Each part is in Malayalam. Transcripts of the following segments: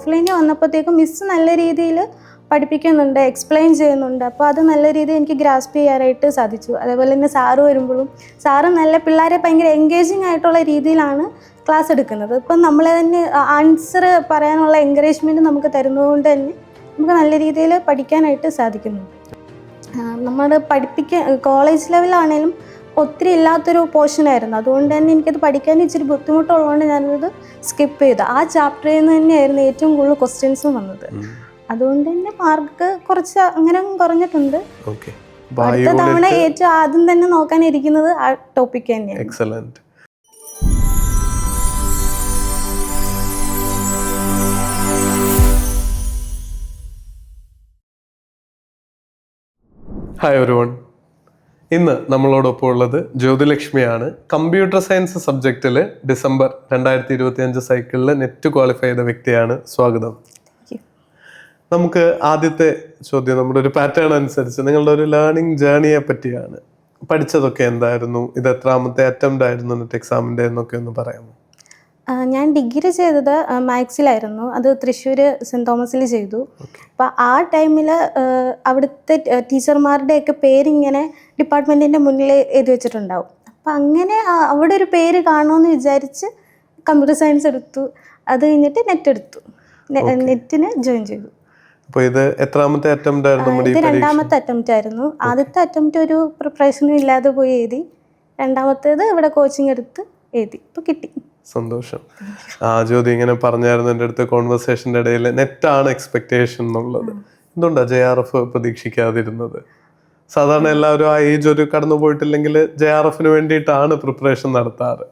ഓഫ്ലൈനിൽ വന്നപ്പോഴത്തേക്കും മിസ്സ് നല്ല രീതിയിൽ പഠിപ്പിക്കുന്നുണ്ട്, എക്സ്പ്ലെയിൻ ചെയ്യുന്നുണ്ട്. അപ്പോൾ അത് നല്ല രീതിയിൽ എനിക്ക് ഗ്രാസ്പ് ചെയ്യാനായിട്ട് സാധിച്ചു. അതേപോലെ തന്നെ സാറ് വരുമ്പോഴും സാറ് നല്ല പിള്ളേരെ ഭയങ്കര എൻഗേജിങ് ആയിട്ടുള്ള രീതിയിലാണ് ക്ലാസ് എടുക്കുന്നത്. ഇപ്പം നമ്മളെ തന്നെ ആൻസർ പറയാനുള്ള എൻകറേജ്മെൻറ്റ് നമുക്ക് തരുന്നതുകൊണ്ട് തന്നെ നമുക്ക് നല്ല രീതിയിൽ പഠിക്കാനായിട്ട് സാധിക്കുന്നുണ്ട്. നമ്മൾ കോളേജ് ലെവലാണേലും ഒത്തിരി ഇല്ലാത്തൊരു പോർഷനായിരുന്നു. അതുകൊണ്ട് തന്നെ എനിക്കത് പഠിക്കാൻ ഇച്ചിരി ബുദ്ധിമുട്ടുള്ളതുകൊണ്ട് ഞാനത് സ്കിപ്പ് ചെയ്തു. ആ ചാപ്റ്ററിൽ നിന്ന് തന്നെയായിരുന്നു ഏറ്റവും കൂടുതൽ ക്വസ്റ്റ്യൻസും വന്നത്. അതുകൊണ്ട് തന്നെ മാർക്ക് കുറച്ച് അങ്ങനെ കുറഞ്ഞിട്ടുണ്ട്. അടുത്ത തവണ ഏറ്റവും ആദ്യം തന്നെ നോക്കാനിരിക്കുന്നത് ആ ടോപ്പിക് തന്നെയാണ്. ഹായ് എവരിവൺ, ഇന്ന് നമ്മളോടൊപ്പം ഉള്ളത് ജ്യോതിലക്ഷ്മിയാണ്. കമ്പ്യൂട്ടർ സയൻസ് സബ്ജക്റ്റിൽ ഡിസംബർ 2025 സൈക്കിളിൽ നെറ്റ് ക്വാളിഫൈ ചെയ്ത വ്യക്തിയാണ്. സ്വാഗതം. നമുക്ക് ആദ്യത്തെ ചോദ്യം നമ്മുടെ ഒരു പാറ്റേൺ അനുസരിച്ച് നിങ്ങളുടെ ഒരു ലേണിംഗ് ജേർണിയെ പറ്റിയാണ്. പഠിച്ചതൊക്കെ എന്തായിരുന്നു, ഇത് എത്രാമത്തെ അറ്റംപ്റ്റ് ആയിരുന്നു നെറ്റ് എക്സാമിൻ്റെ എന്നൊക്കെ ഒന്ന് പറയാമോ? ഞാൻ ഡിഗ്രി ചെയ്തത് മാത്സിലായിരുന്നു. അത് തൃശ്ശൂർ സെൻറ് തോമസിൽ ചെയ്തു. അപ്പോൾ ആ ടൈമിൽ അവിടുത്തെ ടീച്ചർമാരുടെയൊക്കെ പേരിങ്ങനെ ഡിപ്പാർട്ട്മെൻറ്റിൻ്റെ മുന്നിൽ എഴുതി വെച്ചിട്ടുണ്ടാവും. അപ്പം അങ്ങനെ അവിടെ ഒരു പേര് കാണുമെന്ന് വിചാരിച്ച് കമ്പ്യൂട്ടർ സയൻസ് എടുത്തു. അത് കഴിഞ്ഞിട്ട് നെറ്റ് എടുത്തു, നെറ്റിന് ജോയിൻ ചെയ്തു. അപ്പോൾ ഇത് എത്രാമത്തെ അറ്റംപ്റ്റ് ആയിരുന്നു? ഇത് രണ്ടാമത്തെ അറ്റംപ്റ്റ് ആയിരുന്നു. ആദ്യത്തെ അറ്റംപ്റ്റ് ഒരു പ്രിപ്പറേഷനും ഇല്ലാതെ പോയി എഴുതി. രണ്ടാമത്തേത് ഇവിടെ കോച്ചിങ് എടുത്ത് എഴുതി, ഇപ്പോൾ കിട്ടി. സന്തോഷം. ജ്യോതി ഇങ്ങനെ പറഞ്ഞായിരുന്നു എൻ്റെ അടുത്ത് കോൺവെർസേഷൻ്റെ ഇടയിൽ, നെറ്റാണ് എക്സ്പെക്ടേഷൻ എന്നുള്ളത്. എന്തുകൊണ്ടാ JRF പ്രതീക്ഷിക്കാതിരുന്നത്? സാധാരണ എല്ലാവരും ആ ഏജ് ഒരു കടന്നു പോയിട്ടില്ലെങ്കിൽ JRFന് വേണ്ടിയിട്ടാണ് പ്രിപ്പറേഷൻ നടത്താറ്.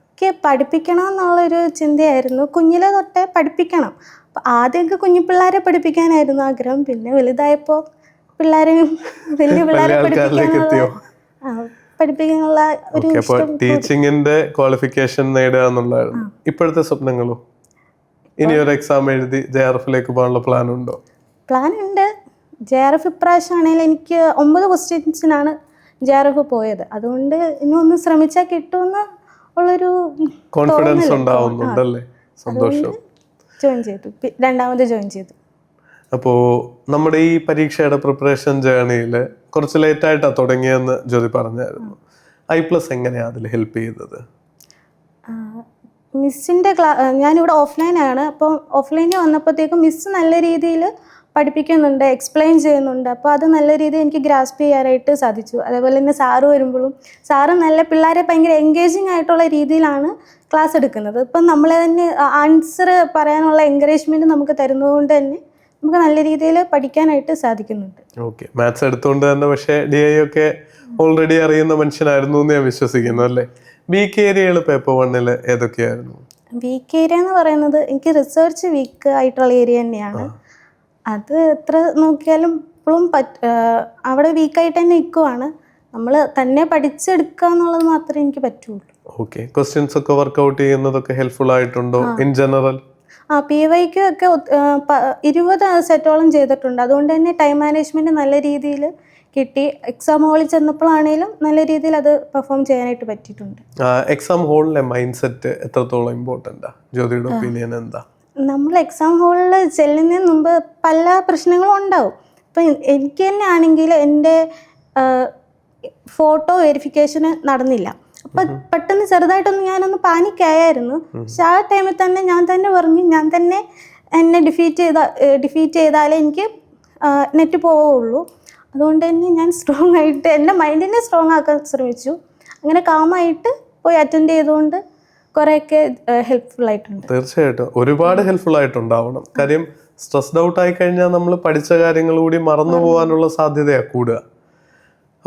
എനിക്ക് പഠിപ്പിക്കണം എന്നുള്ളൊരു ചിന്തയായിരുന്നു. കുഞ്ഞിലെ തൊട്ടേ പഠിപ്പിക്കണം. അപ്പം ആദ്യമൊക്കെ കുഞ്ഞു പിള്ളേരെ പഠിപ്പിക്കാനായിരുന്നു ആഗ്രഹം. പിന്നെ വലുതായപ്പോൾ വലിയ പിള്ളേരെ പഠിപ്പിക്കാനുള്ള ഒരു ടീച്ചിങ്ങിന്റെ ക്വാളിഫിക്കേഷൻ നേടുക എന്നുള്ളതായിരുന്നു. ഇപ്പോഴത്തെ സ്വപ്നങ്ങളോ? ഇനി ഒരു എക്സാം എഴുതി JRFിലേക്ക് പോകാനുള്ള പ്ലാൻ ഉണ്ടോ? പ്ലാൻ ഉണ്ട്. JRF ഇപ്രാവശ്യം ആണെങ്കിൽ എനിക്ക് 9 ക്വസ്റ്റ്യൻസിനാണ് JRF പോയത്. അതുകൊണ്ട് ഇനി ഒന്ന് ശ്രമിച്ചാൽ കിട്ടുമെന്ന് ഉള്ളൊരു കോൺഫിഡൻസ് ഉണ്ടാവുന്നുണ്ടല്ലേ? സന്തോഷം. ജോയിൻ ചെയ്തു, രണ്ടാമത് ജോയിൻ ചെയ്തു. അപ്പോൾ നമ്മുടെ ഈ പരീക്ഷയുടെ പ്രിപ്പറേഷൻ ജേർണിയിൽ കുറച്ച് ലേറ്റായിട്ടാണ് തുടങ്ങിയെന്ന് ജ്യോതി പറഞ്ഞായിരുന്നു. I+ എങ്ങനെയാണ് അതിൽ ഹെൽപ്പ് ചെയ്തത്? മിസ്സിൻ്റെ ഞാനിവിടെ ഓഫ്ലൈനാണ്. അപ്പോൾ ഓഫ്ലൈനിൽ വന്നപ്പോഴത്തേക്കും മിസ്സ് നല്ല രീതിയിൽ പഠിപ്പിക്കുന്നുണ്ട്, എക്സ്പ്ലെയിൻ ചെയ്യുന്നുണ്ട്. അപ്പോൾ അത് നല്ല രീതിയിൽ എനിക്ക് ഗ്രാസ്പ് ചെയ്യാനായിട്ട് സാധിച്ചു. അതേപോലെ തന്നെ സാറ് വരുമ്പോഴും സാറ് നല്ല പിള്ളേരെ ഭയങ്കര എൻഗേജിങ് ആയിട്ടുള്ള രീതിയിലാണ് ക്ലാസ് എടുക്കുന്നത്. ഇപ്പം നമ്മളെ തന്നെ ആൻസർ പറയാനുള്ള എൻകറേജ്മെൻറ്റ് നമുക്ക് തരുന്നതുകൊണ്ട് തന്നെ നമുക്ക് നല്ല രീതിയിൽ പഠിക്കാനായിട്ട് സാധിക്കുന്നുണ്ട്. ഓക്കെ, മാത്സ് എടുത്തുകൊണ്ട് തന്നെ പക്ഷേ DI ഒക്കെ ഓൾറെഡി അറിയുന്ന മനുഷ്യനായിരുന്നു എന്ന് ഞാൻ വിശ്വസിക്കുന്നു അല്ലേ? വീക്ക് ഏരിയകൾ പേപ്പർ 1 ഏതൊക്കെയായിരുന്നു? വീക്ക് ഏരിയ എന്ന് പറയുന്നത് എനിക്ക് റിസർച്ച് വീക്ക് ആയിട്ടുള്ള ഏരിയ തന്നെയാണ്. അത് എത്ര നോക്കിയാലും ഇപ്പോഴും അവിടെ വീക്കായിട്ട് തന്നെ നിൽക്കുവാണ്. നമ്മൾ തന്നെ പഠിച്ചെടുക്കുക എന്നുള്ളത് മാത്രമേ എനിക്ക് പറ്റുള്ളൂ. ഓക്കെ, ക്വസ്റ്റ്യൻസ് ഒക്കെ വർക്ക്ഔട്ട് ചെയ്യുന്നതൊക്കെ ഹെൽപ്ഫുൾ ആയിട്ടുണ്ടോ ഇൻ ജനറൽ? PYQ ഒക്കെ 20 സെറ്റോളം ചെയ്തിട്ടുണ്ട്. അതുകൊണ്ട് തന്നെ ടൈം മാനേജ്മെൻറ്റ് നല്ല രീതിയിൽ കിട്ടി. എക്സാം ഹാളിൽ ചെന്നപ്പോഴാണേലും നല്ല രീതിയിൽ അത് പെർഫോം ചെയ്യാനായിട്ട് പറ്റിയിട്ടുണ്ട്. എക്സാം ഹാളിലെ മൈൻഡ് സെറ്റ് എത്രത്തോളം ഇമ്പോർട്ടൻ്റാ? ജ്യോതിയുടെ ഒപ്പീനിയൻ എന്താ? നമ്മൾ എക്സാം ഹാളിൽ ചെല്ലുന്നതിന് മുമ്പ് പല പ്രശ്നങ്ങളും ഉണ്ടാവും. ഇപ്പം എനിക്ക് തന്നെ ആണെങ്കിൽ എൻ്റെ ഫോട്ടോ വെരിഫിക്കേഷന് നടന്നില്ല. അപ്പം പെട്ടെന്ന് ചെറുതായിട്ടൊന്ന് ഞാനൊന്ന് പാനിക്കായിരുന്നു. പക്ഷെ ആ ടൈമിൽ തന്നെ ഞാൻ തന്നെ പറഞ്ഞു, ഞാൻ തന്നെ എന്നെ ഡിഫീറ്റ് ചെയ്താലേ എനിക്ക് നെറ്റ് പോവുള്ളൂ. അതുകൊണ്ട് തന്നെ ഞാൻ സ്ട്രോങ് ആയിട്ട് എൻ്റെ മൈൻഡിനെ സ്ട്രോങ് ആക്കാൻ ശ്രമിച്ചു. അങ്ങനെ കാമായിട്ട് പോയി അറ്റൻഡ് ചെയ്തുകൊണ്ട് കുറേയൊക്കെ ഹെൽപ്ഫുൾ ആയിട്ടുണ്ട്. തീർച്ചയായിട്ടും ഒരുപാട് ഹെൽപ്ഫുൾ ആയിട്ടുണ്ടാവണം. കാര്യം സ്ട്രെസ്ഡ് ഔട്ട് ആയി കഴിഞ്ഞാൽ നമ്മൾ പഠിച്ച കാര്യങ്ങൾ കൂടി മറന്നു പോകാനുള്ള സാധ്യതയാണ് കൂടുക.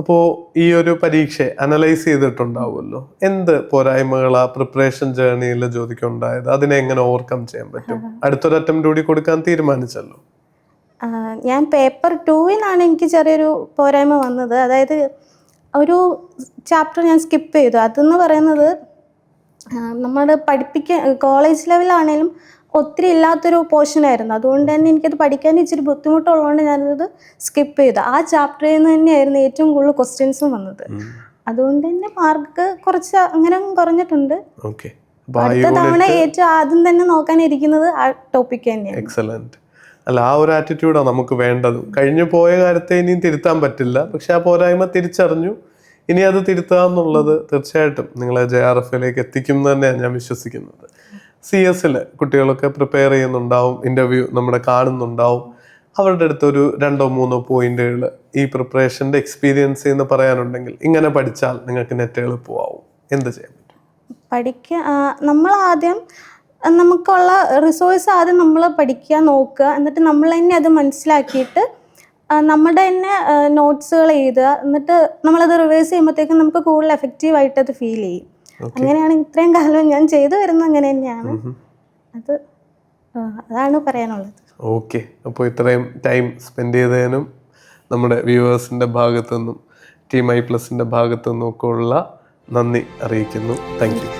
അപ്പോൾ ഈ ഒരു പരീക്ഷ അനലൈസ് ചെയ്തിട്ടുണ്ടാവുമല്ലോ, എന്ത് പോരായ്മകളാ പ്രിപ്പറേഷൻ ജേർണിയിൽ ജ്യോതിക്ക് ഉണ്ടായത്? അതിനെ എങ്ങനെ ഓവർകം ചെയ്യാൻ പറ്റും? അടുത്തൊരു അറ്റംപ്റ്റ് കൂടി കൊടുക്കാൻ തീരുമാനിച്ചല്ലോ. ഞാൻ പേപ്പർ 2 എനിക്ക് ചെറിയൊരു പോരായ്മ വന്നത്. അതായത് ഒരു ചാപ്റ്റർ ഞാൻ സ്കിപ്പ് ചെയ്തു. അതെന്ന് പറയുന്നത് നമ്മൾ കോളേജ് ലെവലാണേലും ഒത്തിരി ഇല്ലാത്തൊരു പോർഷനായിരുന്നു. അതുകൊണ്ട് തന്നെ എനിക്കത് പഠിക്കാൻ ഇച്ചിരി ബുദ്ധിമുട്ടുള്ളതുകൊണ്ട് ഞാനത് സ്കിപ്പ് ചെയ്തു. ആ ചാപ്റ്ററിൽ നിന്ന് തന്നെയായിരുന്നു ഏറ്റവും കൂടുതൽ ക്വസ്റ്റ്യൻസും വന്നത്. അതുകൊണ്ട് തന്നെ മാർക്ക് കുറച്ച് അങ്ങനെ കുറഞ്ഞിട്ടുണ്ട്. ഓക്കെ, അടുത്ത തവണ ഏറ്റവും ആദ്യം തന്നെ നോക്കാനിരിക്കുന്നത് ആ ടോപ്പിക് തന്നെയാണ്. എക്സലന്റ്. അല്ല, ആ ഒരു ആറ്റിറ്റ്യൂഡാണ് നമുക്ക് വേണ്ടത്. കഴിഞ്ഞു പോയ കാര്യത്തെ ഇനിയും തിരുത്താൻ പറ്റില്ല, പക്ഷെ ആ പോരായ്മ തിരിച്ചറിഞ്ഞു ഇനി അത് തിരുത്തുക എന്നുള്ളത് തീർച്ചയായിട്ടും നിങ്ങളെ JRF എത്തിക്കും എന്ന് തന്നെയാണ് ഞാൻ വിശ്വസിക്കുന്നത്. CS കുട്ടികളൊക്കെ പ്രിപ്പയർ ചെയ്യുന്നുണ്ടാവും, ഇന്റർവ്യൂ നമ്മുടെ കാണുന്നുണ്ടാവും. അവരുടെ അടുത്ത് ഒരു 2-3 പോയിന്റുകൾ ഈ പ്രിപ്പറേഷന്റെ എക്സ്പീരിയൻസ് എന്ന് പറയാനുണ്ടെങ്കിൽ, ഇങ്ങനെ പഠിച്ചാൽ നിങ്ങൾക്ക് നെറ്റ് എളുപ്പമാവും, എന്ത് ചെയ്യാൻ പറ്റും? നമ്മൾ ആദ്യം നമുക്കുള്ള റിസോഴ്സ് ആദ്യം നമ്മൾ പഠിക്കാൻ നോക്കുക. എന്നിട്ട് നമ്മൾ തന്നെ അത് മനസ്സിലാക്കിയിട്ട് നമ്മുടെ തന്നെ നോട്ട്സുകൾ എഴുതുക. എന്നിട്ട് നമ്മളത് റിവേഴ്സ് ചെയ്യുമ്പോഴത്തേക്കും നമുക്ക് കൂടുതൽ എഫക്റ്റീവായിട്ട് അത് ഫീൽ ചെയ്യും. അങ്ങനെയാണ് ഇത്രയും കാലം ഞാൻ ചെയ്തു വരുന്നത്. അങ്ങനെ തന്നെയാണ്. അതാണ് പറയാനുള്ളത്. ഓക്കെ, അപ്പോൾ ഇത്രയും ടൈം സ്പെൻഡ് ചെയ്തതിനും നമ്മുടെ വ്യൂവേഴ്സിൻ്റെ ഭാഗത്തുനിന്നും Team i+ന്റെ ഭാഗത്തുനിന്നും ഒക്കെ ഉള്ള നന്ദി അറിയിക്കുന്നു. Thank you.